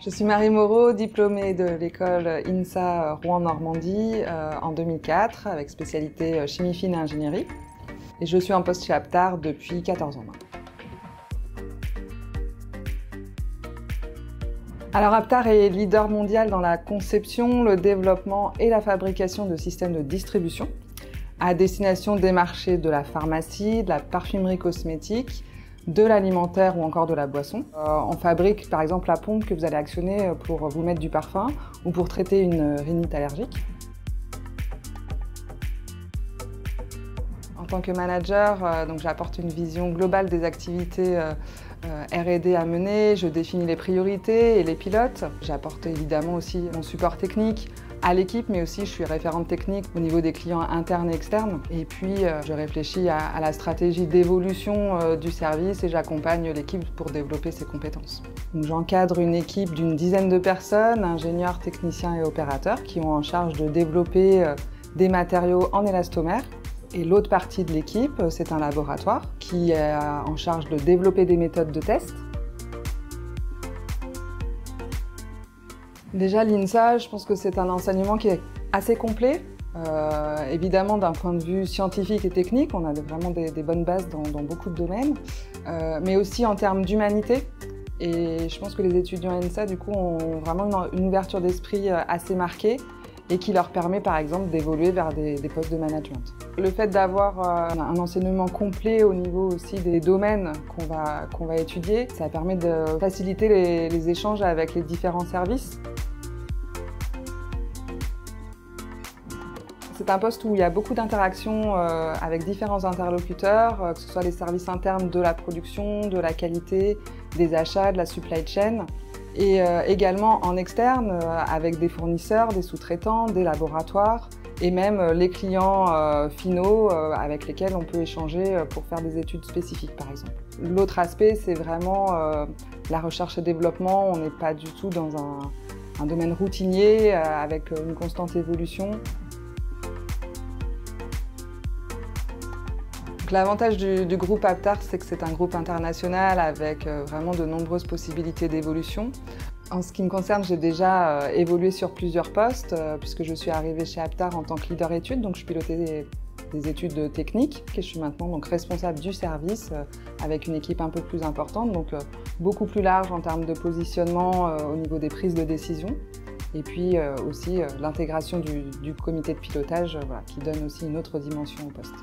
Je suis Marie Moreau, diplômée de l'école INSA Rouen-Normandie en 2004 avec spécialité chimie fine et ingénierie. Et je suis en poste chez Aptar depuis 14 ans maintenant. Alors Aptar est leader mondial dans la conception, le développement et la fabrication de systèmes de distribution à destination des marchés de la pharmacie, de la parfumerie cosmétique, de l'alimentaire ou encore de la boisson. On fabrique par exemple la pompe que vous allez actionner pour vous mettre du parfum ou pour traiter une rhinite allergique. En tant que manager, j'apporte une vision globale des activités R&D à mener, je définis les priorités et les pilotes. J'apporte évidemment aussi mon support technique à l'équipe, mais aussi je suis référente technique au niveau des clients internes et externes. Et puis je réfléchis à la stratégie d'évolution du service et j'accompagne l'équipe pour développer ses compétences. J'encadre une équipe d'une dizaine de personnes, ingénieurs, techniciens et opérateurs, qui ont en charge de développer des matériaux en élastomère. Et l'autre partie de l'équipe, c'est un laboratoire qui est en charge de développer des méthodes de test. Déjà, l'INSA, je pense que c'est un enseignement qui est assez complet. Évidemment, d'un point de vue scientifique et technique, on a vraiment des bonnes bases dans beaucoup de domaines, mais aussi en termes d'humanité. Et je pense que les étudiants INSA, du coup, ont vraiment une ouverture d'esprit assez marquée et qui leur permet par exemple d'évoluer vers des postes de management. Le fait d'avoir un enseignement complet au niveau aussi des domaines qu'on va étudier, ça permet de faciliter les échanges avec les différents services. C'est un poste où il y a beaucoup d'interactions avec différents interlocuteurs, que ce soit les services internes de la production, de la qualité, des achats, de la supply chain. Et également en externe avec des fournisseurs, des sous-traitants, des laboratoires et même les clients finaux avec lesquels on peut échanger pour faire des études spécifiques par exemple. L'autre aspect, c'est vraiment la recherche et développement. On n'est pas du tout dans un domaine routinier avec une constante évolution. L'avantage du groupe Aptar, c'est que c'est un groupe international avec vraiment de nombreuses possibilités d'évolution. En ce qui me concerne, j'ai déjà évolué sur plusieurs postes puisque je suis arrivée chez Aptar en tant que leader études, donc je pilotais des études techniques et je suis maintenant donc responsable du service avec une équipe un peu plus importante, donc beaucoup plus large en termes de positionnement au niveau des prises de décision. Et puis aussi l'intégration du comité de pilotage qui donne aussi une autre dimension au poste.